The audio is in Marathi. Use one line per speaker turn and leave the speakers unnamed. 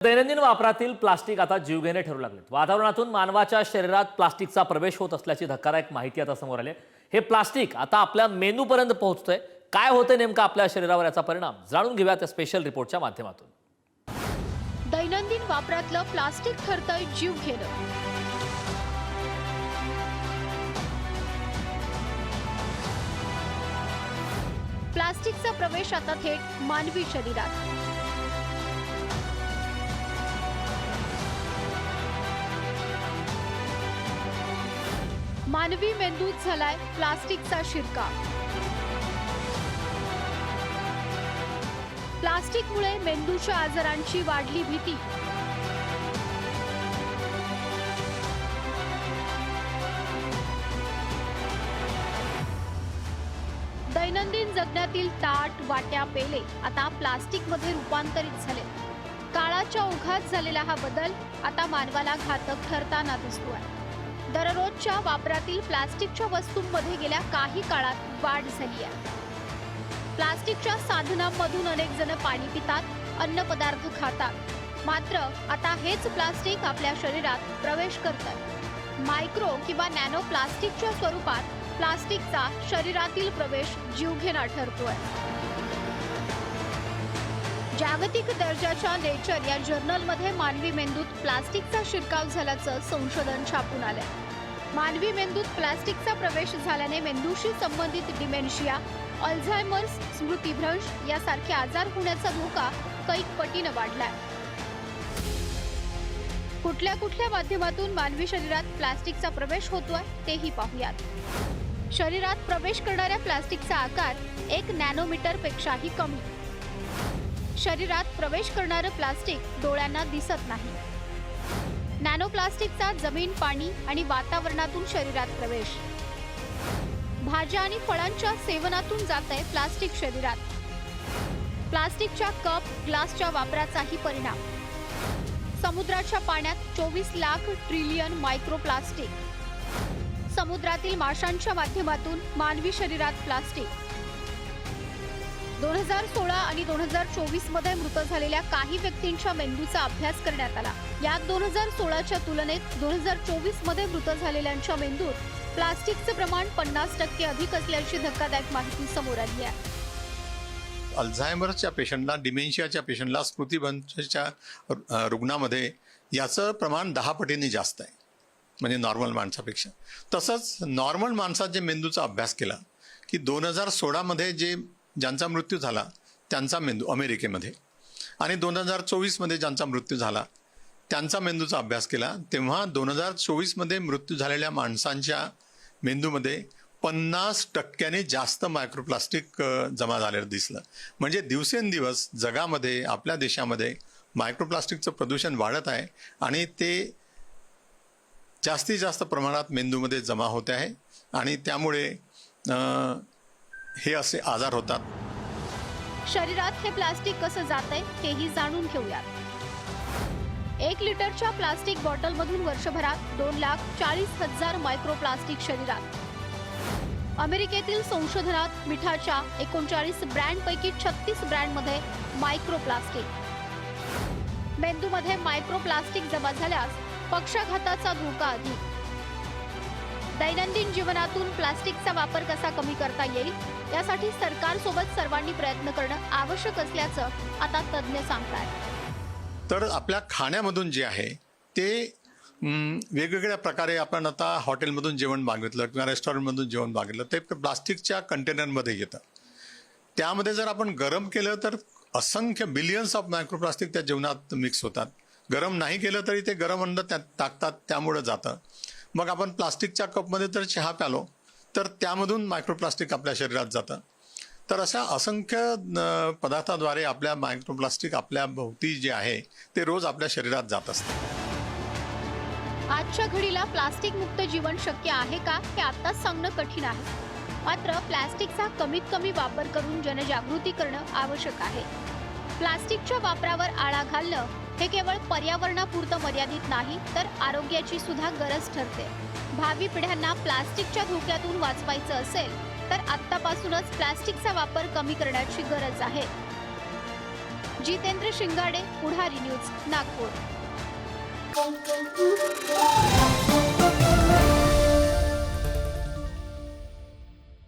दैनंदिन वापरातील प्लास्टिक आता जीवघेणे ठरू लागलेत। वातावरणातून मानवाच्या शरीरात प्लास्टिकचा प्रवेश होत असल्याची धक्कादायक माहिती आता समोर आली। हे प्लास्टिक आता आपल्या मेंदूपर्यंत पोहोचतंय। काय होते नेमका आपल्या शरीरावर याचा परिणाम जाणून घेऊया त्या स्पेशल रिपोर्टच्या माध्यमातून।
दैनंदिन वापरातलं प्लास्टिक ठरतंय जीवघेणं। प्लास्टिकचा प्रवेश आता थेट मानवी शरीरात। मानवी मेंदूत झालाय प्लास्टिकचा शिरकाव। प्लास्टिकमुळे मेंदूच्या आजारांची वाढली भीती। दैनंदिन जगण्यातील ताट, वाट्या, पेले आता प्लास्टिकमध्ये रूपांतरित झाले। काळाच्या ओघात झालेला हा बदल आता मानवाला घातक ठरताना दिसतोय। दररोजच्या वापरातील प्लास्टिकच्या वस्तूंमध्ये गेल्या काही काळात वाढ झाली आहे। प्लास्टिकच्या साधनांमधून अनेक जण पाणी पितात, अन्नपदार्थ खातात। मात्र आता हेच प्लास्टिक आपल्या शरीरात प्रवेश करतं। मायक्रो किंवा नॅनो प्लास्टिकच्या स्वरूपात प्लास्टिकचा शरीरातील प्रवेश जीवघेणा ठरतोय। जागतिक दर्जाच्या नेचर या जर्नलमध्ये मानवी मेंदूत प्लास्टिकचा शिरकाव झाल्याचं संशोधन छापून आलंय। मानवी मेंदूत प्लास्टिकचा प्रवेश झाल्याने मेंदूशी संबंधित डिमेन्शिया, अल्झायमर्स, स्मृतिभ्रंश यासारखे आजार होण्याचा धोका कैक पटीनं वाढलाय। कुठल्या कुठल्या माध्यमातून मानवी शरीरात प्लास्टिकचा प्रवेश होतोय तेही पाहूयात। शरीरात प्रवेश करणाऱ्या प्लास्टिकचा आकार 1 नॅनोमीटर पेक्षाही कमी। शरीरात प्रवेश करणारं प्लास्टिक डोळ्यांना दिसत नाही। नॅनो प्लास्टिकचा जमीन, पाणी आणि वातावरणातून शरीरात प्रवेश। भाज्या आणि फळांच्या सेवनातून जातंय प्लास्टिक शरीरात। प्लास्टिकच्या कप, ग्लासच्या वापराचाही परिणाम। समुद्राच्या पाण्यात 24 लाख ट्रिलियन मायक्रोप्लास्टिक। समुद्रातील माशांच्या माध्यमातून मानवी शरीरात प्लास्टिक। 2016 आणि 2024 मध्ये मृत झालेल्या काही व्यक्तींच्या मेंदूचा अभ्यास करण्यात आला। यात 2016च्या तुलनेत 2024 मध्ये मृत झालेल्यांच्या मेंदूत प्लास्टिकचे प्रमाण 50% अधिक असल्याची धक्कादायक माहिती समोर आली आहे।
अल्झायमरच्या पेशंटला, डिमेन्शियाच्या पेशंटला, स्मृतिभ्रंशाच्या रुग्णामध्ये याचं प्रमाण 10 पटीने जास्त आहे, म्हणजे नॉर्मल माणसापेक्षा। तसंच नॉर्मल माणसात जे मेंदूचा अभ्यास केला की 2016 मध्ये ज्यांचा मृत्यू झाला त्यांचा मेंदू अमेरिकेमध्ये आणि 2024 मध्ये ज्यांचा मृत्यू झाला त्यांचा मेंदूचा अभ्यास केला, तेव्हा 2024 मध्ये मृत्यू झालेल्या माणसांच्या मेंदूमध्ये 50% जास्त मायक्रोप्लास्टिक जमा झालेलं दिसलं। म्हणजे दिवसेंदिवस जगामध्ये, आपल्या देशामध्ये मायक्रोप्लास्टिकचं प्रदूषण वाढत आहे आणि ते जास्तीत जास्त प्रमाणात मेंदूमध्ये जमा होते आहे आणि त्यामुळे हे असे आजार होतात।
शरीरात हे प्लास्टिक कसं जातंय हेही जाणून घेऊयात। 1 लिटरच्या प्लास्टिक बॉटलमधून वर्षभरात 2,40,000 मायक्रोप्लास्टिक शरीरात। अमेरिकेतील संशोधनात मिठाच्या 39 ब्रँडपैकी 36 ब्रँडमध्ये मायक्रोप्लास्टिक। मेंदूमध्ये मायक्रोप्लास्टिक जमा झाल्यास पक्षाघाताचा धोका अधिक। दैनंदिन जीवनातून प्लास्टिकचा वापर कसा कमी करता येईल यासाठी सरकारसोबत सर्वांनी प्रयत्न करणं आवश्यक असल्याचं आता तज्ज्ञ सांगतात।
तर आपल्या खाण्यामधून जे आहे ते वेगवेगळ्या प्रकारे आपण आता हॉटेलमधून जेवण मागितलं किंवा रेस्टॉरंटमधून जेवण मागितलं ते प्लास्टिकच्या कंटेनरमध्ये येतं। त्यामध्ये जर आपण गरम केलं तर असंख्य बिलियन्स ऑफ मायक्रोप्लास्टिक त्या जेवणात मिक्स होतात। गरम नाही केलं तरी ते गरम अन्न त्यात टाकतात, त्यामुळे जातं। मग आपण प्लास्टिकच्या कपमध्ये जर चहा प्यालो तर त्यामधून मायक्रोप्लास्टिक आपल्या शरीरात जातं। तर अशा असंख्य पदार्थाद्वारे आपल्या मायक्रोप्लास्टिक आपल्या भोवती जे आहे ते रोज आपल्या शरीरात जात असतं।
आजच्या घडीला प्लास्टिक मुक्त जीवन शक्य आहे का हे आताच सांगणं कठीण आहे। मात्र प्लास्टिकचा कमीत कमी वापर करून जनजागृती करणं आवश्यक आहे। प्लास्टिकच्या वापरावर आळा घालणं हे केवळ पर्यावरणापुरतं मर्यादित नाही तर आरोग्याची सुद्धा गरज ठरते। भावी पिढ्यांना प्लास्टिकच्या धोक्यातून वाचवायचं असेल तर आत्तापासूनच प्लास्टिकचा वापर कमी करण्याची गरज आहे। जितेंद्र शिंगाडे, पुढारी न्यूज, नागपूर.